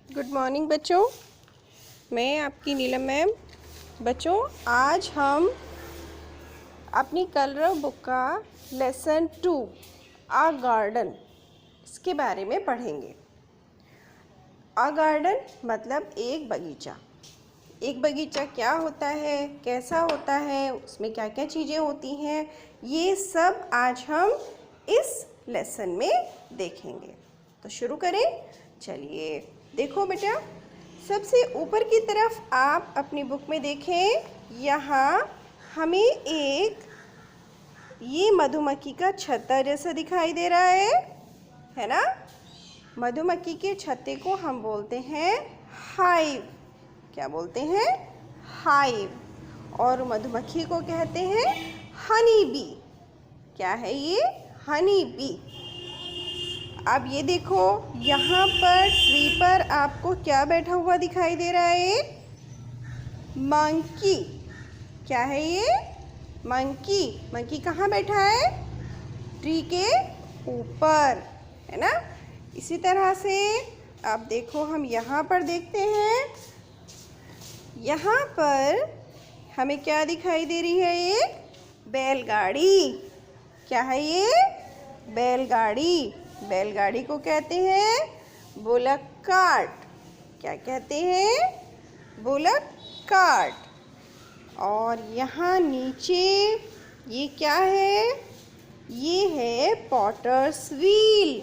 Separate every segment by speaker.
Speaker 1: Good morning बच्चों, मैं आपकी नीलम मैम। बच्चों, आज हम अपनी कलरव बुक का लेसन 2 आ गार्डन इसके बारे में पढ़ेंगे। आ गार्डन मतलब एक बगीचा। एक बगीचा क्या होता है, कैसा होता है, उसमें क्या क्या चीज़ें होती हैं, ये सब आज हम इस लेसन में देखेंगे। तो शुरू करें। चलिए देखो बेटा, सबसे ऊपर की तरफ आप अपनी बुक में देखें। यहाँ हमें एक ये मधुमक्खी का छत्ता जैसा दिखाई दे रहा है ना। मधुमक्खी के छत्ते को हम बोलते हैं हाइव। क्या बोलते हैं? हाइव। और मधुमक्खी को कहते हैं हनी बी। क्या है ये? Honey bee. अब ये देखो, यहाँ पर ट्री पर आपको क्या बैठा हुआ दिखाई दे रहा है? मंकी। क्या है ये? मंकी। मंकी कहाँ बैठा है? ट्री के ऊपर, है ना। इसी तरह से अब देखो, हम यहाँ पर देखते हैं। यहाँ पर हमें क्या दिखाई दे रही है? एक बैलगाड़ी। क्या है ये? बैलगाड़ी। बैलगाड़ी को कहते हैं बुलक कार्ट। क्या कहते हैं? Bullock cart. और यहाँ नीचे ये क्या है? ये है पॉटर्स व्हील।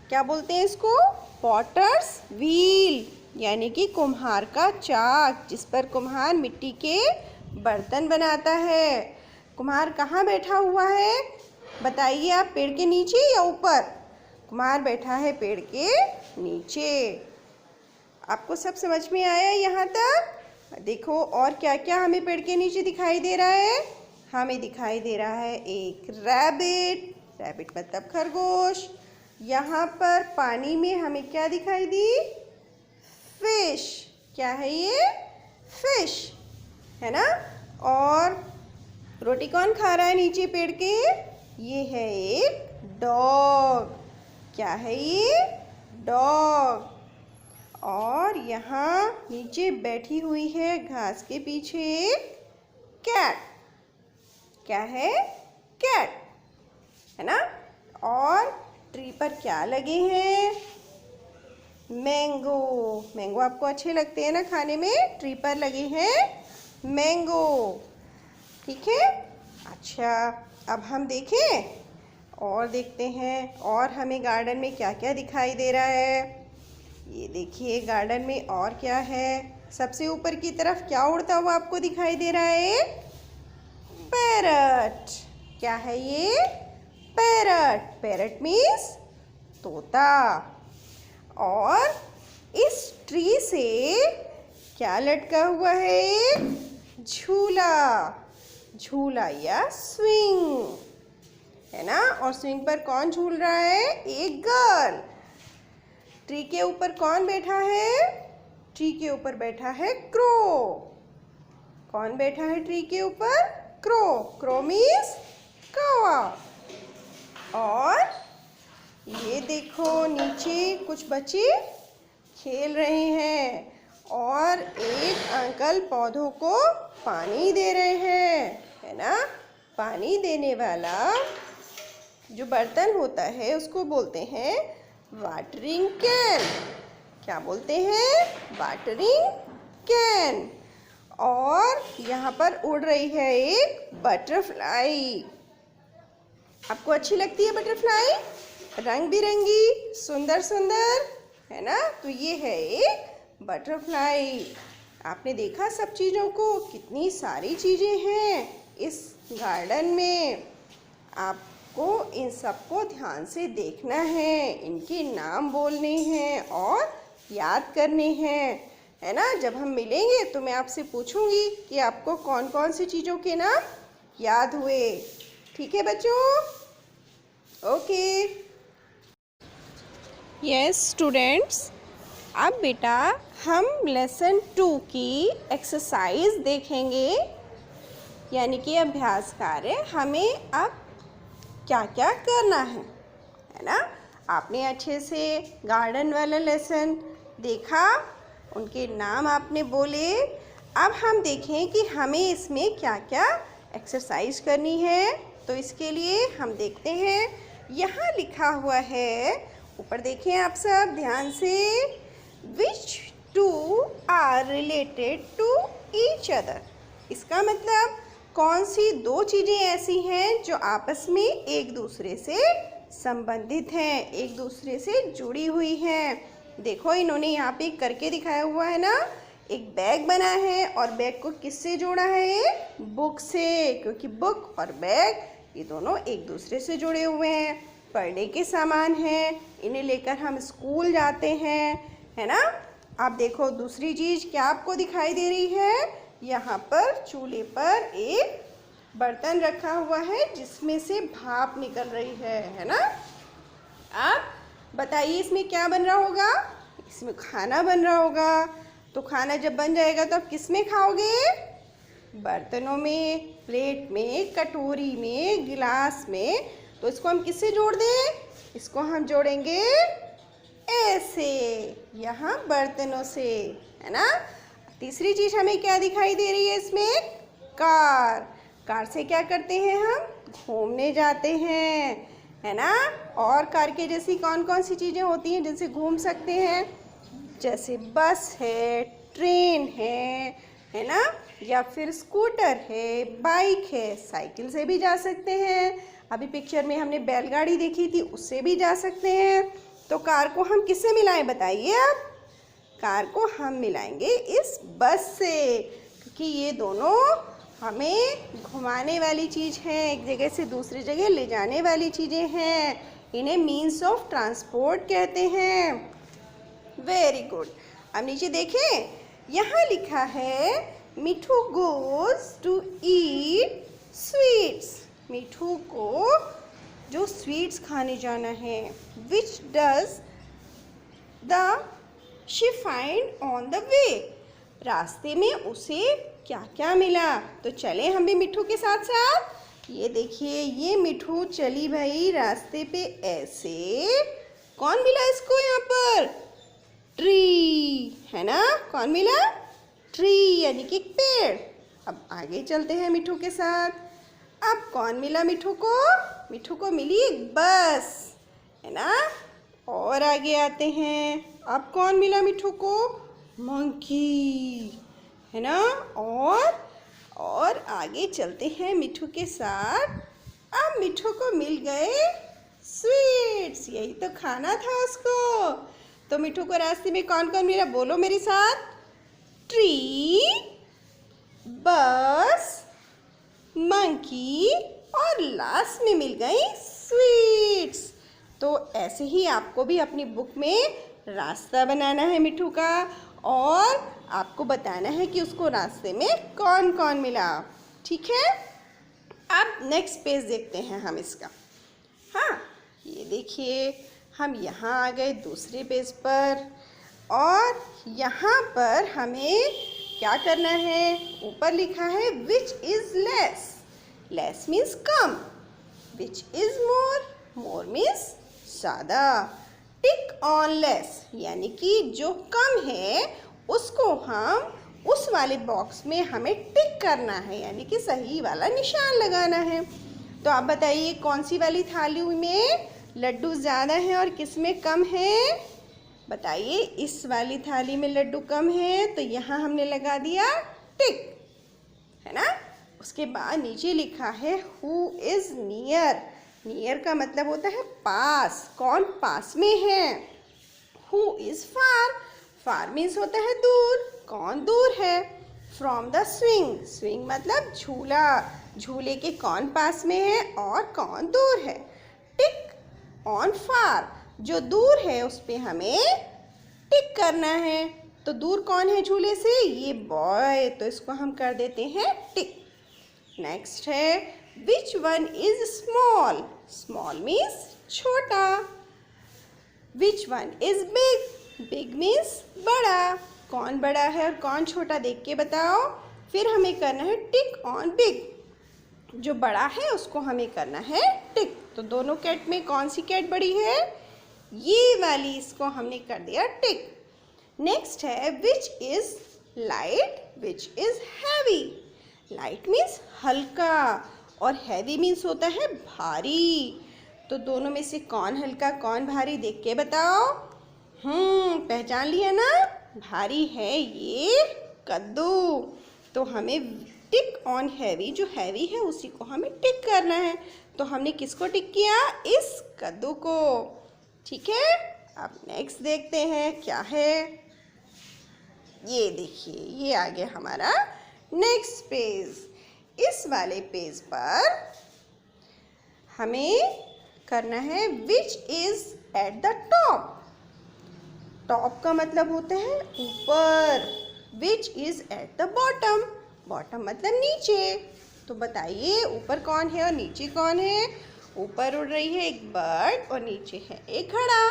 Speaker 1: क्या बोलते हैं इसको? पॉटर्स व्हील, यानी कि कुम्हार का चाक, जिस पर कुम्हार मिट्टी के बर्तन बनाता है। कुम्हार कहाँ बैठा हुआ है बताइए आप? पेड़ के नीचे या ऊपर? कुम्हार बैठा है पेड़ के नीचे। आपको सब समझ में आया यहाँ तक? देखो और क्या क्या हमें पेड़ के नीचे दिखाई दे रहा है। हमें दिखाई दे रहा है एक रैबिट। रैबिट मतलब खरगोश। यहाँ पर पानी में हमें क्या दिखाई दी? फिश। क्या है ये? फिश, है ना। और रोटी कौन खा रहा है नीचे पेड़ के? ये है एक डॉग। क्या है ये? डॉग। और यहाँ नीचे बैठी हुई है घास के पीछे एक कैट। क्या है? कैट, है ना। और ट्री पर क्या लगे हैं? मैंगो। मैंगो आपको अच्छे लगते हैं ना खाने में? ट्री पर लगे हैं मैंगो। ठीक है। अच्छा, अब हम देखें और देखते हैं और हमें गार्डन में क्या क्या दिखाई दे रहा है। ये देखिए गार्डन में और क्या है। सबसे ऊपर की तरफ क्या उड़ता हुआ आपको दिखाई दे रहा है? पैरट। क्या है ये? पैरट। पैरट मीन्स तोता। और इस ट्री से क्या लटका हुआ है? झूला। झूला या स्विंग, है ना। और स्विंग पर कौन झूल रहा है? एक गर्ल। ट्री के ऊपर कौन बैठा है? ट्री के ऊपर बैठा है क्रो। कौन बैठा है ट्री के ऊपर? क्रो। क्रो मीन्स कौवा। और ये देखो नीचे कुछ बच्चे खेल रहे हैं और एक अंकल पौधों को पानी दे रहे हैं, है ना। पानी देने वाला जो बर्तन होता है उसको बोलते हैं वाटरिंग कैन। क्या बोलते हैं? Watering can. और यहाँ पर उड़ रही है एक बटरफ्लाई। आपको अच्छी लगती है बटरफ्लाई? रंग बिरंगी, सुंदर सुंदर, है ना। तो ये है एक बटरफ्लाई। आपने देखा सब चीज़ों को? कितनी सारी चीज़ें हैं इस गार्डन में। आपको इन सबको ध्यान से देखना है, इनके नाम बोलने हैं और याद करने हैं, है ना। जब हम मिलेंगे तो मैं आपसे पूछूंगी कि आपको कौन कौन सी चीज़ों के नाम याद हुए। ठीक है बच्चों? ओके। यस स्टूडेंट्स, अब बेटा हम लेसन 2 की एक्सरसाइज देखेंगे, यानी कि अभ्यास कार्य। हमें अब क्या क्या करना है ना। आपने अच्छे से गार्डन वाला लेसन देखा, उनके नाम आपने बोले। अब हम देखें कि हमें इसमें क्या क्या एक्सरसाइज करनी है। तो इसके लिए हम देखते हैं, यहाँ लिखा हुआ है, ऊपर देखें आप सब ध्यान से, which two are related to each other. इसका मतलब कौन सी दो चीज़ें ऐसी हैं जो आपस में एक दूसरे से संबंधित हैं, एक दूसरे से जुड़ी हुई हैं। देखो, इन्होंने यहाँ पे करके दिखाया हुआ है ना, एक बैग बना है और बैग को किससे जोड़ा है? ये बुक से, क्योंकि बुक और बैग ये दोनों एक दूसरे से जुड़े हुए हैं। पढ़ने के सामान हैं, इन्हें लेकर हम स्कूल जाते हैं, है ना। आप देखो, दूसरी चीज़ क्या आपको दिखाई दे रही है? यहाँ पर चूल्हे पर एक बर्तन रखा हुआ है जिसमें से भाप निकल रही है ना। आप बताइए, इसमें क्या बन रहा होगा? इसमें खाना बन रहा होगा। तो खाना जब बन जाएगा तो आप किस में खाओगे? बर्तनों में, प्लेट में, कटोरी में, गिलास में। तो इसको हम किससे जोड़ दें? इसको हम जोड़ेंगे ऐसे, यहाँ बर्तनों से, है ना। तीसरी चीज़ हमें क्या दिखाई दे रही है इसमें? कार। कार से क्या करते हैं हम? घूमने जाते हैं, है ना। और कार के जैसी कौन कौन सी चीज़ें होती हैं जिनसे घूम सकते हैं? जैसे बस है, ट्रेन है ना, या फिर स्कूटर है, बाइक है, साइकिल से भी जा सकते हैं। अभी पिक्चर में हमने बैलगाड़ी देखी थी, उससे भी जा सकते हैं। तो कार को हम किससे मिलाएं बताइए आप? कार को हम मिलाएंगे इस बस से, क्योंकि ये दोनों हमें घुमाने वाली चीज़ है, एक जगह से दूसरी जगह ले जाने वाली चीज़ें हैं। इन्हें मीन्स ऑफ ट्रांसपोर्ट कहते हैं। Very good. अब नीचे देखें, यहाँ लिखा है, मिठू गोज टू ईट स्वीट्स। मिठू को जो स्वीट्स खाने जाना है। Which does the she find on the way. रास्ते में उसे क्या क्या मिला? तो चले हम भी मिठू के साथ साथ। ये देखिए, ये मिठू चली भाई रास्ते पे ऐसे। कौन मिला इसको यहाँ पर? ट्री, है ना। कौन मिला? ट्री, यानी कि पेड़। अब आगे चलते हैं मिठू के साथ। अब कौन मिला मिठू को? मिठू को मिली एक बस, है ना। और आगे आते हैं, अब कौन मिला मिठू को? मंकी, है ना। और आगे चलते हैं मिठू के साथ। अब मिठू को मिल गए स्वीट्स, यही तो खाना था उसको। तो मिठू को रास्ते में कौन कौन मिला? बोलो मेरे साथ। ट्री, बस, मंकी और लास्ट में मिल गई स्वीट्स। तो ऐसे ही आपको भी अपनी बुक में रास्ता बनाना है मिठू का, और आपको बताना है कि उसको रास्ते में कौन कौन मिला। ठीक है। अब नेक्स्ट पेज देखते हैं हम इसका। हाँ, ये देखिए, हम यहाँ आ गए दूसरे पेज पर, और यहाँ पर हमें क्या करना है? ऊपर लिखा है which is less. Less means कम। Which is more. More means ज़्यादा। टिक ऑन लेस, यानी कि जो कम है उसको हम उस वाले बॉक्स में हमें टिक करना है, यानी कि सही वाला निशान लगाना है। तो आप बताइए, कौन सी वाली थाली में लड्डू ज़्यादा हैं और किस में कम है? बताइए, इस वाली थाली में लड्डू कम है तो यहाँ हमने लगा दिया टिक, है ना। उसके बाद नीचे लिखा है हु इज़ नियर। नियर का मतलब होता है पास, कौन पास में है। Who is far. Far means होता है दूर, कौन दूर है। From the swing. स्विंग मतलब झूला, झूले के कौन पास में है और कौन दूर है। टिक ऑन फार, जो दूर है उस पर हमें टिक करना है। तो दूर कौन है झूले से? ये बॉय, तो इसको हम कर देते हैं टिक। नेक्स्ट है which one is small. Small means छोटा। Which one is big. Big means बड़ा। कौन बड़ा है और कौन छोटा देख के बताओ। फिर हमें करना है टिक ऑन बिग। जो बड़ा है उसको हमें करना है टिक। तो दोनों कैट में कौन सी कैट बड़ी है? ये वाली, इसको हमने कर दिया टिक। नेक्स्ट है which is light, which is heavy. Light means हल्का और हैवी मीन्स होता है भारी। तो दोनों में से कौन हल्का कौन भारी देख के बताओ। पहचान लिया ना, भारी है ये कद्दू। तो हमें टिक ऑन हैवी, जो हैवी है उसी को हमें टिक करना है। तो हमने किसको टिक किया, इस कद्दू को। ठीक है, अब नेक्स्ट देखते हैं क्या है। ये देखिए, ये आ गया हमारा नेक्स्ट पेज। इस वाले पेज पर हमें करना है which is at the top. Top का मतलब होता है ऊपर, which is at the bottom. Bottom मतलब नीचे। तो बताइए ऊपर कौन है और नीचे कौन है। ऊपर उड़ रही है एक बर्ड और नीचे है एक घड़ा,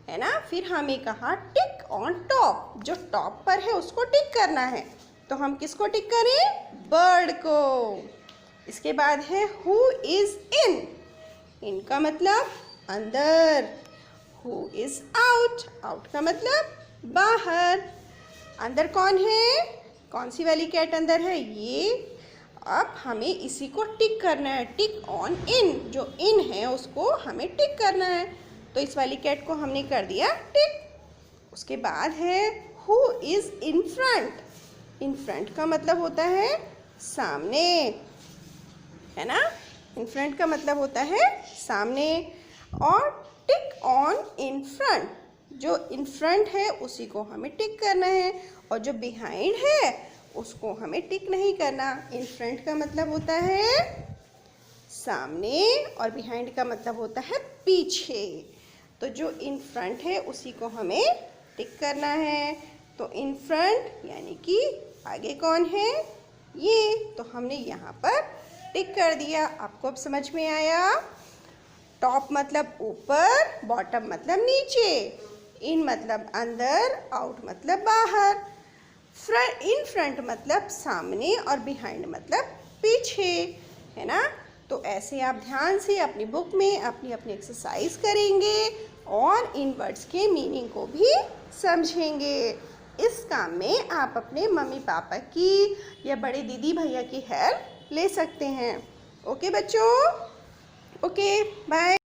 Speaker 1: है ना। फिर हमें कहा टिक ऑन टॉप, जो टॉप पर है उसको टिक करना है। तो हम किसको टिक करें, बर्ड को। इसके बाद है हु इज इन। इन का मतलब अंदर। हु इज आउट, आउट का मतलब बाहर। अंदर कौन है, कौन सी वाली कैट अंदर है, ये। अब हमें इसी को टिक करना है, टिक ऑन इन, जो इन है उसको हमें टिक करना है। तो इस वाली कैट को हमने कर दिया टिक। उसके बाद है who is in front. In front का मतलब होता है सामने, है ना। इन फ्रंट का मतलब होता है सामने। और टिक ऑन इन फ्रंट, जो इन फ्रंट है उसी को हमें टिक करना है। और जो बिहाइंड है उसको हमें टिक नहीं करना। इन फ्रंट का मतलब होता है सामने और बिहाइंड का मतलब होता है पीछे। तो जो इन फ्रंट है उसी को हमें टिक करना है। तो इन फ्रंट यानी कि आगे कौन है, ये। तो हमने यहाँ पर टिक कर दिया। आपको अब समझ में आया। टॉप मतलब ऊपर, बॉटम मतलब नीचे, इन मतलब अंदर, आउट मतलब बाहर, इन फ्रंट मतलब सामने और बिहाइंड मतलब पीछे, है ना। तो ऐसे आप ध्यान से अपनी बुक में अपनी अपनी एक्सरसाइज करेंगे और इन वर्ड्स के मीनिंग को भी समझेंगे। इस काम में आप अपने मम्मी पापा की या बड़े दीदी भैया की हेल्प ले सकते हैं। ओके बच्चों, ओके बाय।